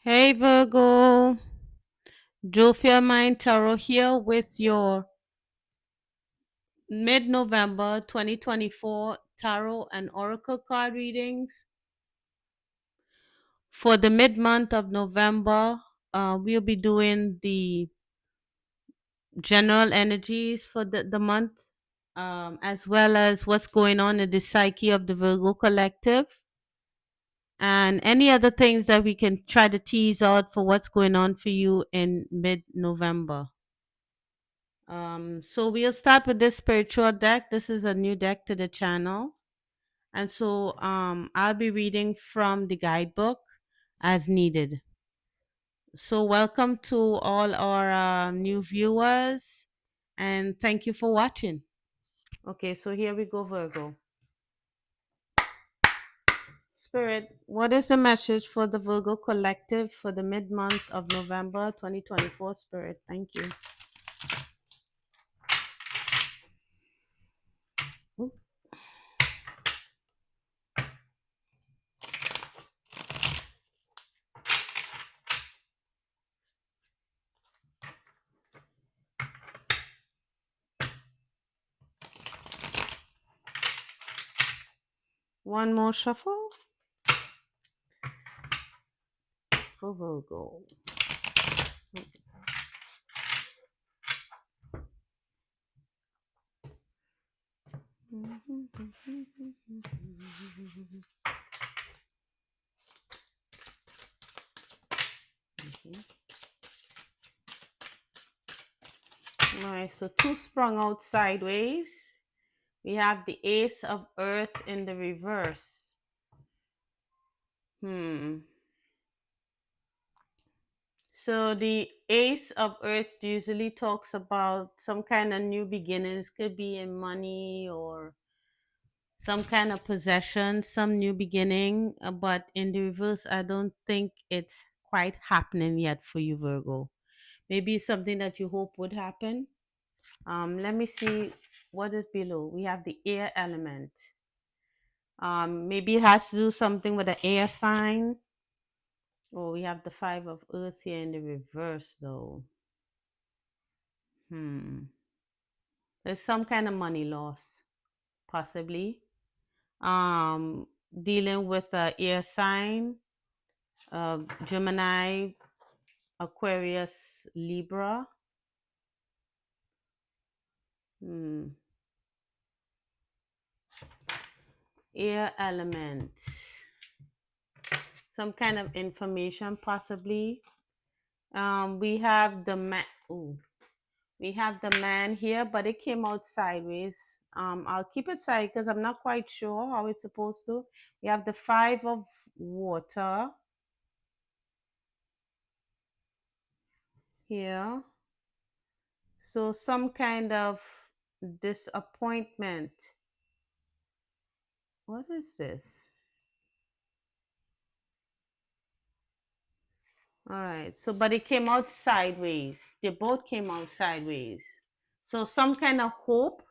Hey Virgo, Jophia Mind Tarot here with your mid November 2024 Tarot and Oracle card readings. For the mid month of November, we'll be doing the general energies for the month, as well as what's going on in the psyche of the Virgo collective, and any other things that we can try to tease out for what's going on for you in mid November. So we'll start with this spiritual deck. This is a new deck to the channel. And so I'll be reading from the guidebook as needed. So welcome to all our new viewers and thank you for watching. Okay, so here we go, Virgo. Spirit, what is the message for the Virgo collective for the mid-month of November 2024? Spirit, thank you. Ooh. One more shuffle for Virgo. All right, so two sprung out sideways. We have the Ace of Earth in the reverse. So the Ace of Earth usually talks about some kind of new beginnings. Could be in money or some kind of possession, some new beginning. But in the reverse, I don't think it's quite happening yet for you, Virgo. Maybe it's something that you hope would happen. Let me see what is below. We have the air element. Maybe it has to do something with the air sign. Oh, we have the Five of Earth here in the reverse, though. There's some kind of money loss, possibly. Dealing with a air sign, Gemini, Aquarius, Libra. Air element. Some kind of information, possibly. We have the man. We have the man here, but it came out sideways. I'll keep it side because I'm not quite sure how it's supposed to. We have the Five of Water here. So some kind of disappointment. What is this? All right. So, but it came out sideways. They both came out sideways. So some kind of hope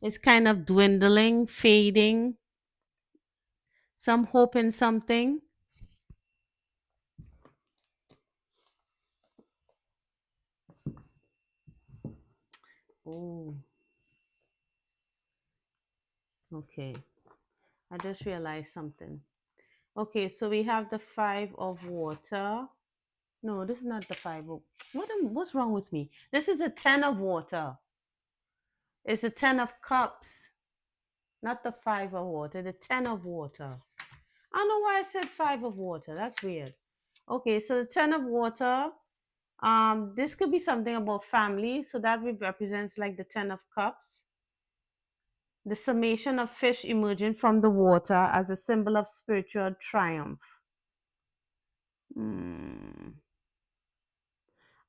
is kind of dwindling, fading. Some hope in something. Oh. Okay. I just realized something. Okay, so we have the Five of Water. No, this is not the Five of... What's wrong with me? This is a Ten of Water. It's the Ten of Cups. Not the Five of Water, the Ten of Water. I don't know why I said Five of Water. That's weird. Okay, so the Ten of Water. This could be something about family. So that represents like the Ten of Cups. The summation of fish emerging from the water as a symbol of spiritual triumph. I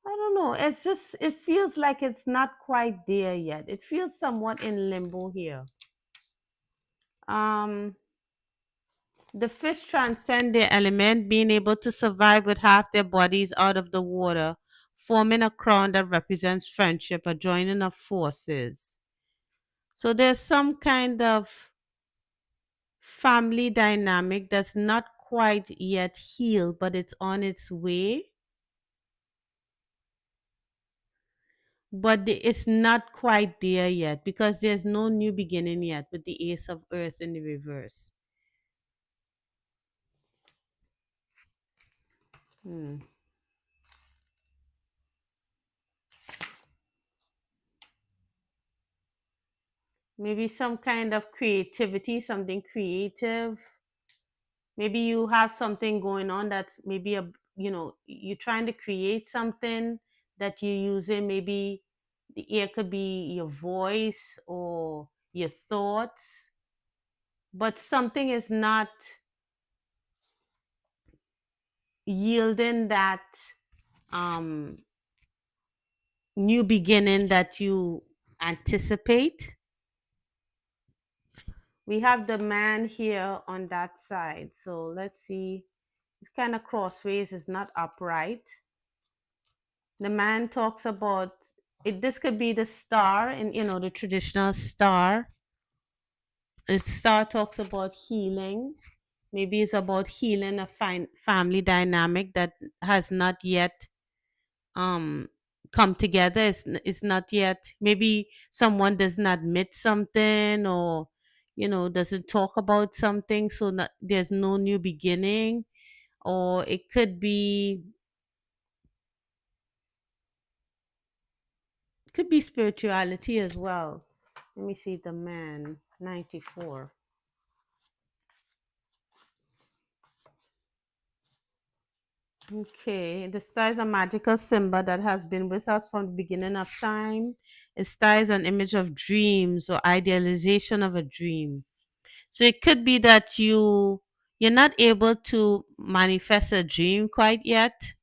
don't know. It's just, it feels like it's not quite there yet. It feels somewhat in limbo here. The fish transcend their element, being able to survive with half their bodies out of the water, forming a crown that represents friendship, a joining of forces. So there's some kind of family dynamic that's not quite yet healed, but it's on its way. But it's not quite there yet because there's no new beginning yet with the Ace of Earth in the reverse. Hmm. Maybe some kind of creativity, something creative. Maybe you have something going on that's maybe you're trying to create something that you're using. Maybe the ear could be your voice or your thoughts, but something is not yielding that um new beginning that you anticipate. We have the man here on that side. So let's see. It's kind of crossways, it's not upright. The man talks about it. This could be the star, and the traditional star. The star talks about healing. Maybe it's about healing a family dynamic that has not yet um come together. It's not yet. Maybe someone doesn't admit something, or doesn't talk about something, so there's no new beginning. Or it could be spirituality as well. Let me see the man 94. Okay, the star is a magical symbol that has been with us from the beginning of time. A star is an image of dreams or idealization of a dream. So it could be that you're not able to manifest a dream quite yet.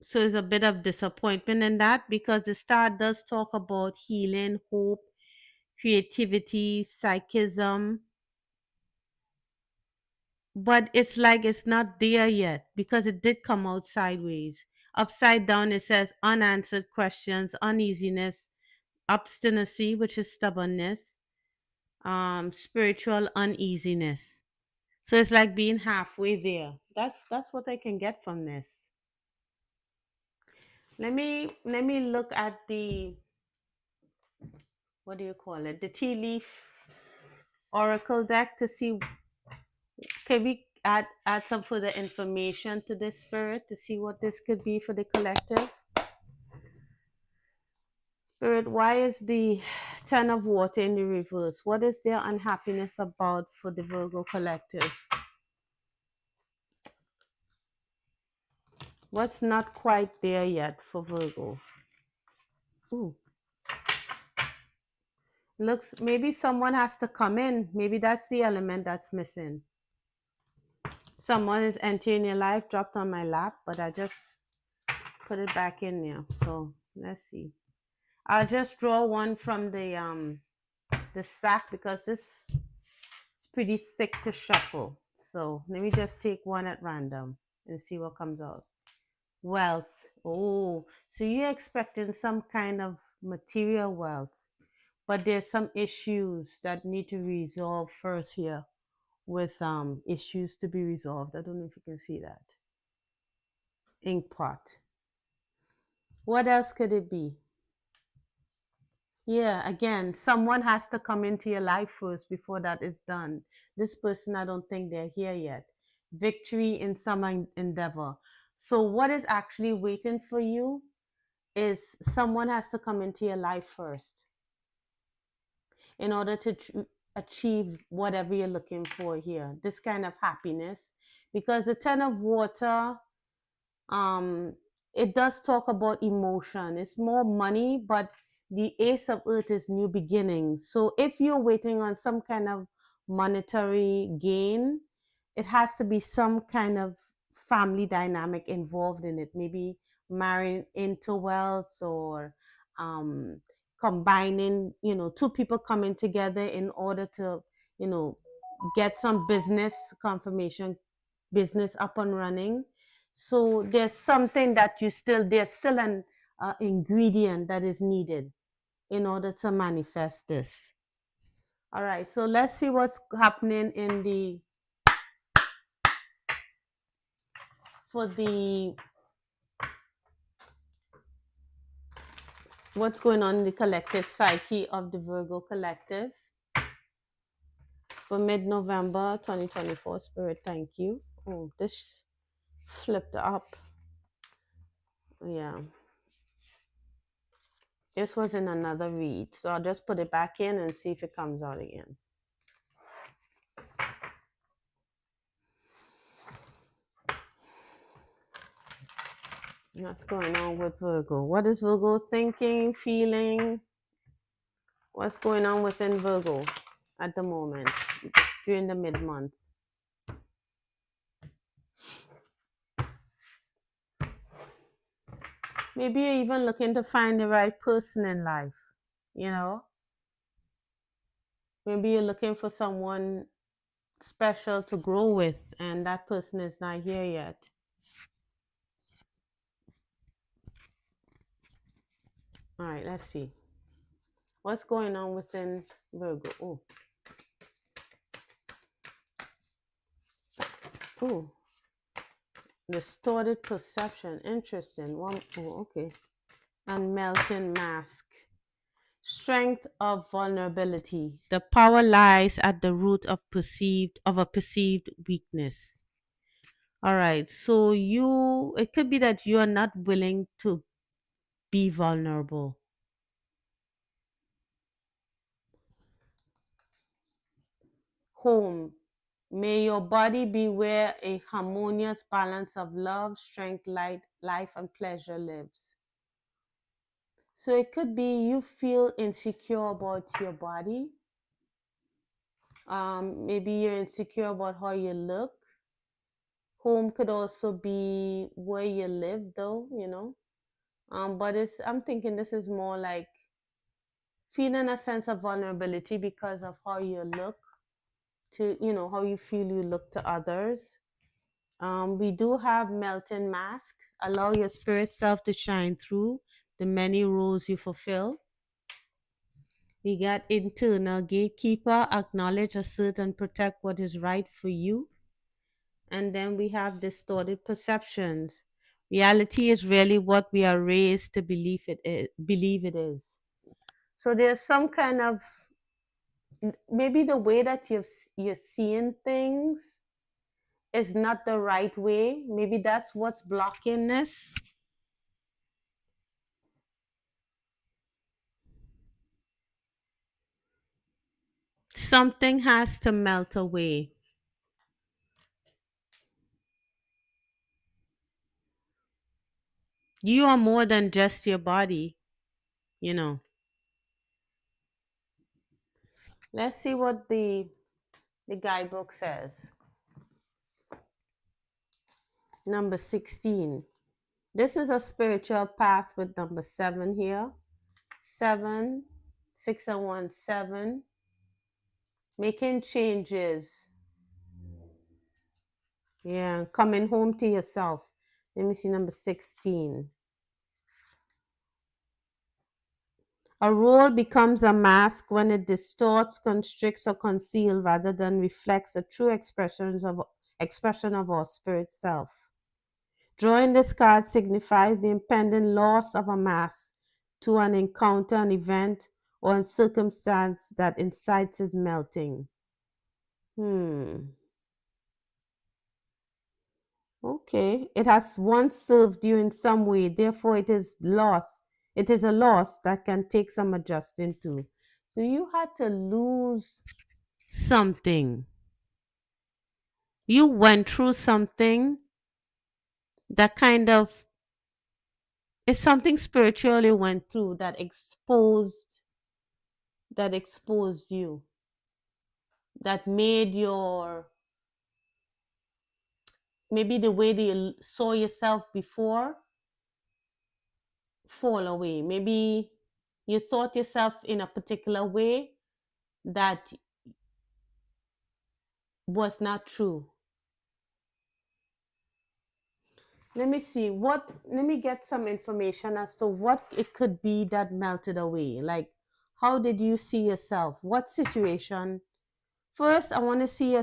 So it's a bit of disappointment in that, because the star does talk about healing, hope, creativity, psychism, but it's like it's not there yet because it did come out sideways. Upside down, it says unanswered questions, uneasiness, obstinacy, which is stubbornness, spiritual uneasiness. So it's like being halfway there. That's what I can get from this. Let me look at the, what do you call it? The tea leaf oracle deck to see, can we add some further information to this spirit to see what this could be for the collective? Spirit, why is the Ten of Water in the reverse? What is their unhappiness about for the Virgo collective? What's not quite there yet for Virgo? Ooh, looks, maybe someone has to come in. Maybe that's the element that's missing. Someone is entering your life, dropped on my lap, but I just put it back in there. So let's see. I'll just draw one from the stack because this is pretty thick to shuffle. So let me just take one at random and see what comes out. Wealth. Oh, so you're expecting some kind of material wealth, but there's some issues that need to resolve first here, with issues to be resolved. I don't know if you can see that. Ink pot. What else could it be? Yeah, again, someone has to come into your life first before that is done. This person, I don't think they're here yet. Victory in some endeavor. So, what is actually waiting for you is someone has to come into your life first in order to achieve whatever you're looking for here. This kind of happiness. Because the Ten of Water, um it does talk about emotion. It's more money, but the Ace of Earth is new beginnings. So if you're waiting on some kind of monetary gain, it has to be some kind of family dynamic involved in it. Maybe marrying into wealth, or um combining, two people coming together in order to, you know get some business confirmation, business up and running. So there's something that there's still an ingredient that is needed in order to manifest this. All right, so let's see what's happening in the for the what's going on in the collective psyche of the Virgo collective for mid-November 2024. Spirit, thank you. Oh, this flipped up. Yeah, this was in another read, so I'll just put it back in and see if it comes out again. What's going on with Virgo? What is Virgo thinking, feeling? What's going on within Virgo at the moment during the mid-month? Maybe you're even looking to find the right person in life, you know? Maybe you're looking for someone special to grow with, and that person is not here yet. All right, let's see. What's going on within Virgo? Oh. Oh. Distorted perception. Interesting. One, oh, okay. And melting mask. Strength of vulnerability. The power lies at the root of a perceived weakness. All right. So it could be that you are not willing to be vulnerable. Home. May your body be where a harmonious balance of love, strength, light, life, and pleasure lives. So it could be you feel insecure about your body. Maybe you're insecure about how you look. Home could also be where you live, though, you know. But I'm thinking this is more like feeling a sense of vulnerability because of how you look to, how you feel you look to others. We do have melting mask. Allow your spirit self to shine through the many roles you fulfill. We got internal gatekeeper, acknowledge, assert, and protect what is right for you. And then we have distorted perceptions. Reality is really what we are raised to believe it is. So there's some kind of maybe the way that you're seeing things is not the right way. Maybe that's what's blocking this. Something has to melt away. You are more than just your body, you know. Let's see what the guidebook says. Number 16. This is a spiritual path with number 7 here. 7, 6 and 1, 7. Making changes. Yeah, coming home to yourself. Let me see number 16. A role becomes a mask when it distorts, constricts, or conceals rather than reflects a true expression of our spirit self. Drawing this card signifies the impending loss of a mask to an encounter, an event, or a circumstance that incites its melting. Okay. It has once served you in some way, therefore it is lost. It is a loss that can take some adjusting to. So you had to lose something. You went through something that kind of is something spiritual you went through that exposed you, that made your maybe the way that you saw yourself before fall away. Maybe you thought yourself in a particular way that was not true. Let me get some information as to what it could be that melted away. Like How did you see yourself? What situation? First, I want to see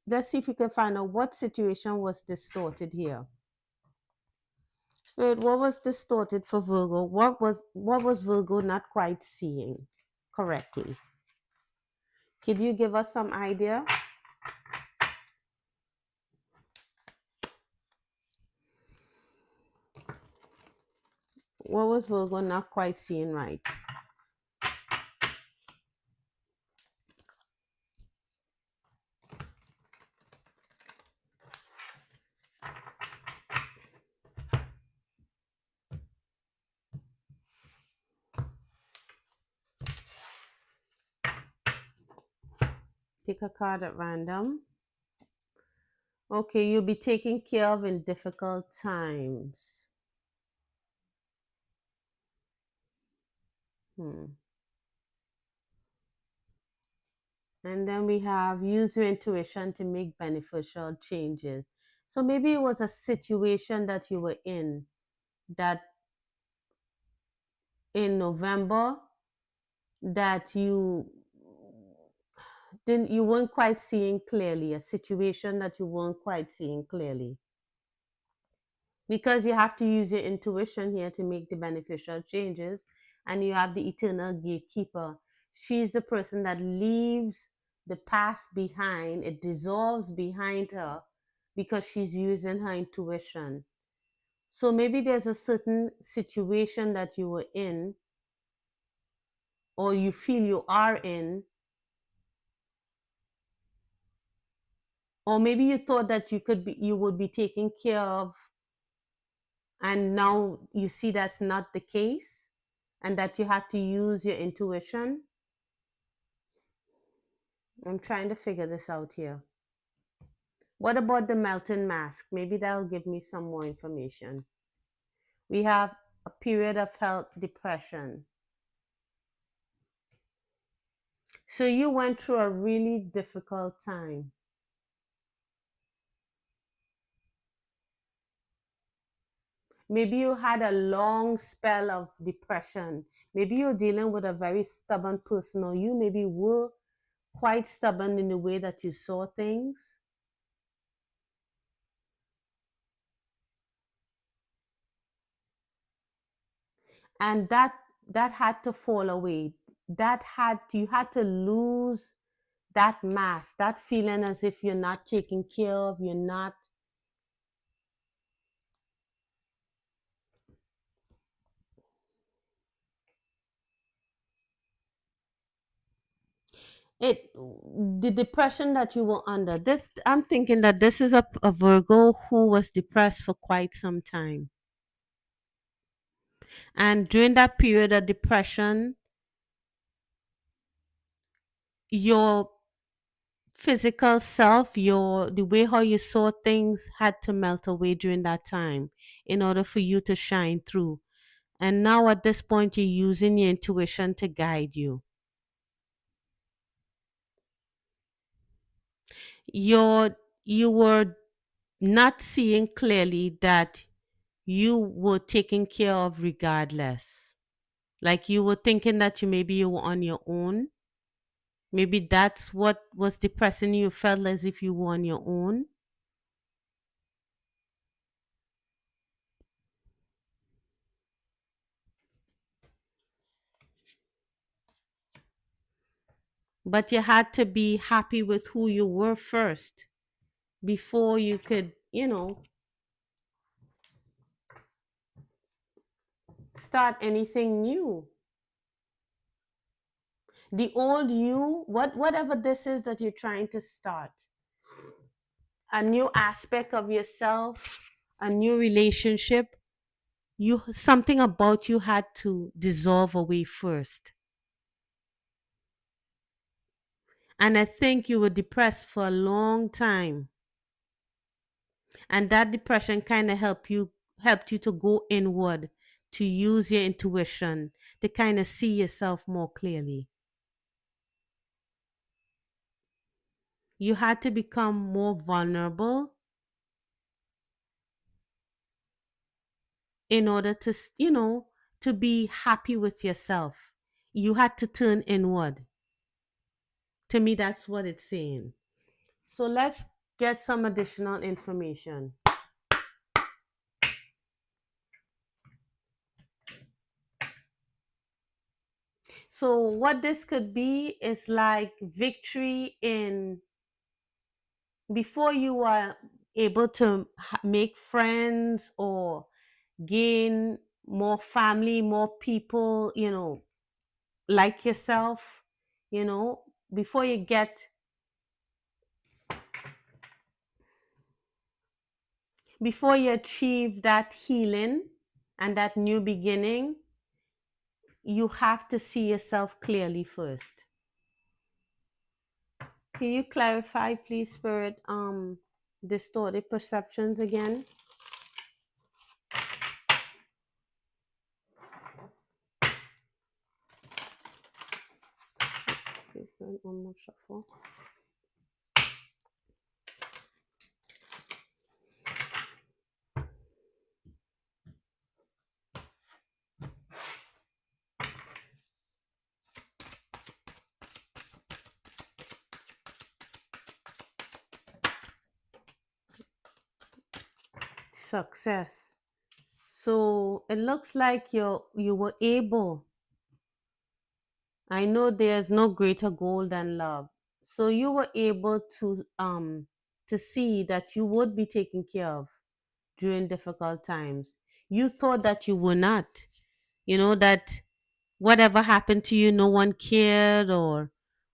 let's see if we can find out what situation was distorted here. Spirit, what was distorted for Virgo? What was Virgo not quite seeing correctly? Could you give us some idea? What was Virgo not quite seeing right? Take a card at random. Okay, you'll be taken care of in difficult times. Hmm. And then we have use your intuition to make beneficial changes. So maybe it was a situation that you were in that in November that you weren't quite seeing clearly, a situation that you weren't quite seeing clearly. Because you have to use your intuition here to make the beneficial changes, and you have the eternal gatekeeper. She's the person that leaves the past behind, it dissolves behind her because she's using her intuition. So maybe there's a certain situation that you were in or you feel you are in, or maybe you thought that you would be taken care of, and now you see that's not the case, and that you have to use your intuition. I'm trying to figure this out here. What about the melting mask? Maybe that'll give me some more information. We have a period of health depression. So you went through a really difficult time. Maybe you had a long spell of depression. Maybe you're dealing with a very stubborn person, or you maybe were quite stubborn in the way that you saw things. And that had to fall away. You had to lose that mask, that feeling as if you're not taken care of, you're not. It The depression that you were under, this, I'm thinking that this is a Virgo who was depressed for quite some time. And during that period of depression, your physical self, the way how you saw things had to melt away during that time in order for you to shine through. And now at this point, you're using your intuition to guide you. You were not seeing clearly that you were taken care of regardless. Like you were thinking that you were on your own. Maybe that's what was depressing you. You felt as if you were on your own. But you had to be happy with who you were first before you could, start anything new. The old you, whatever this is that you're trying to start, a new aspect of yourself, a new relationship, something about you had to dissolve away first. And I think you were depressed for a long time. And that depression kind of helped you to go inward, to use your intuition, to kind of see yourself more clearly. You had to become more vulnerable in order to, to be happy with yourself, you had to turn inward. To me, that's what it's saying. So let's get some additional information. So what this could be is like victory in before you are able to make friends or gain more family, more people, like yourself, you know, before you get before you achieve that healing and that new beginning, you have to see yourself clearly first. Can you clarify, please, Spirit, distorted perceptions again? Please, Spirit, one more shuffle. Success. So it looks like you were able. I know there's no greater goal than love. So you were able to see that you would be taken care of during difficult times. You thought that you were not. That whatever happened to you, no one cared, or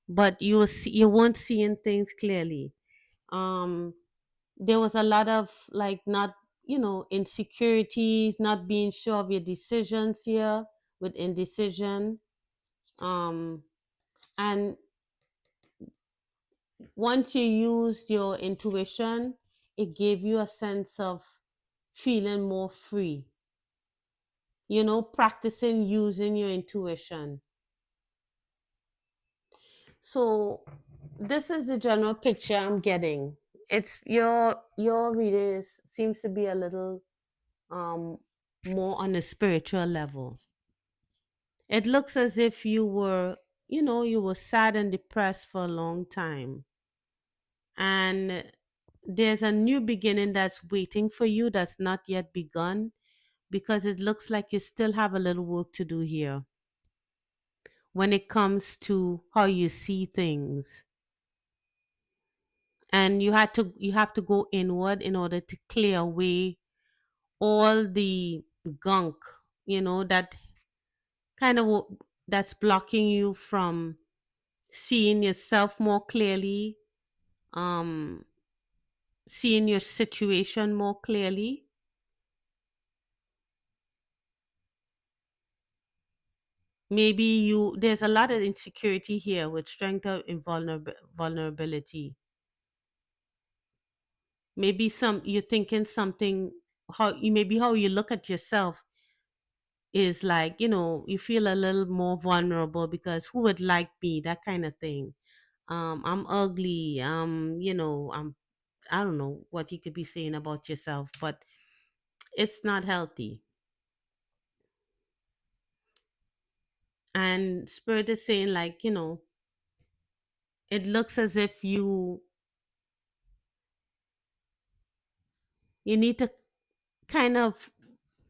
but you weren't seeing things clearly. Um, there was a lot of like not insecurities, not being sure of your decisions here with indecision. Um, and once you used your intuition, it gave you a sense of feeling more free. Practicing using your intuition. So this is the general picture I'm getting. It's your readers seems to be a little um more on a spiritual level. It looks as if you were sad and depressed for a long time. And there's a new beginning that's waiting for you that's not yet begun, because it looks like you still have a little work to do here when it comes to how you see things. And you have to go inward in order to clear away all the gunk, that kind of that's blocking you from seeing yourself more clearly, um seeing your situation more clearly. Maybe there's a lot of insecurity here with strength of vulnerability. Maybe you're thinking something, how you look at yourself is like, you feel a little more vulnerable because who would like me, that kind of thing. I'm ugly, I don't know what you could be saying about yourself, but it's not healthy. And Spirit is saying, like, it looks as if you need to kind of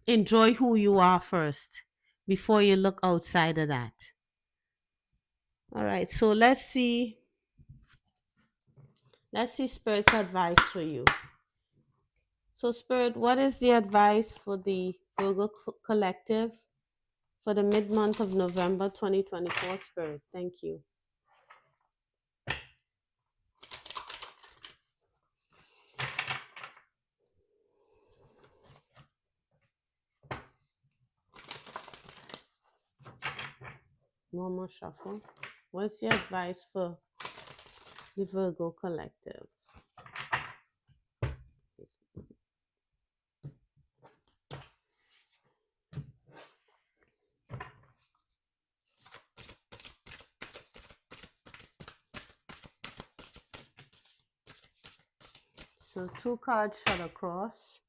enjoy who you are first before you look outside of that. All right, so let's see Spirit's advice for you. So, Spirit, what is the advice for the Virgo collective for the mid month of November 2024, Spirit? Thank you. One more shuffle. What's the advice for the Virgo collective? So, two cards shot across.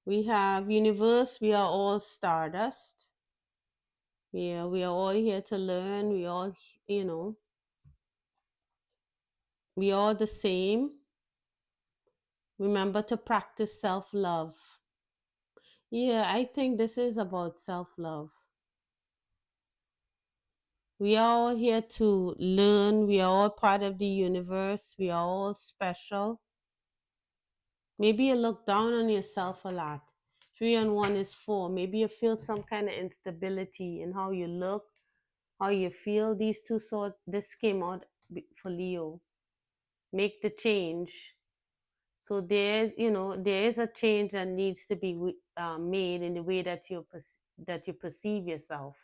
We have Universe, we are all stardust. Yeah, we are all here to learn. We all, you know, we are the same. Remember to practice self love. Yeah, I think this is about self love. We are all here to learn. We are all part of the universe. We are all special. Maybe you look down on yourself a lot. Three and one is four. Maybe you feel some kind of instability in how you look, how you feel. These two sort this came out for Leo. Make the change. So there's, there is a change that needs to be made in the way that that you perceive yourself.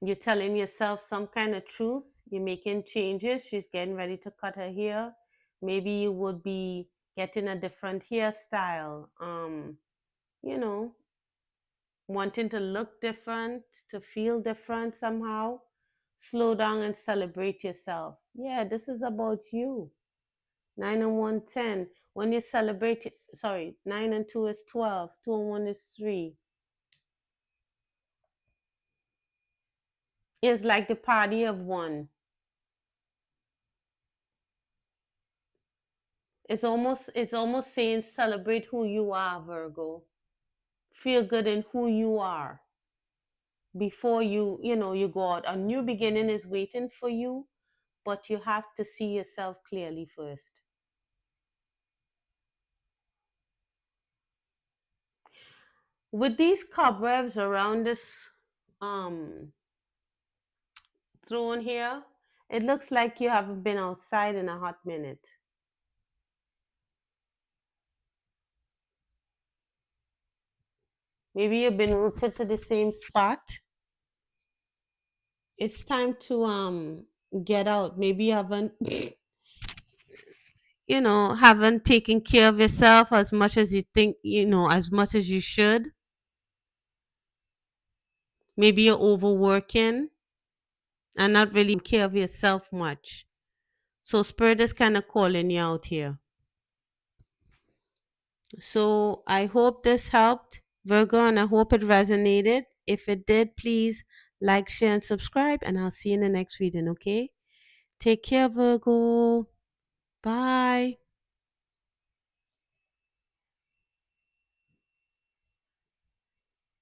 You're telling yourself some kind of truth. You're making changes. She's getting ready to cut her hair. Maybe you would be getting a different hairstyle. You know, wanting to look different, to feel different somehow. Slow down and celebrate yourself. Yeah, this is about you. 9 and 1, 10. When you celebrate, sorry, 9 and 2 is 12. 2 and 1 is 3. It's like the party of one. It's almost saying celebrate who you are, Virgo. Feel good in who you are before you go out. A new beginning is waiting for you, but you have to see yourself clearly first. With these cobwebs around this um throne here, it looks like you haven't been outside in a hot minute. Maybe you've been rooted to the same spot. It's time to get out. Maybe you haven't haven't taken care of yourself as much as you think, as much as you should. Maybe you're overworking and not really care of yourself much. So spirit is kind of calling you out here. So I hope this helped, Virgo, and I hope it resonated. If it did, please like, share, and subscribe, and I'll see you in the next reading, okay? Take care, Virgo. Bye.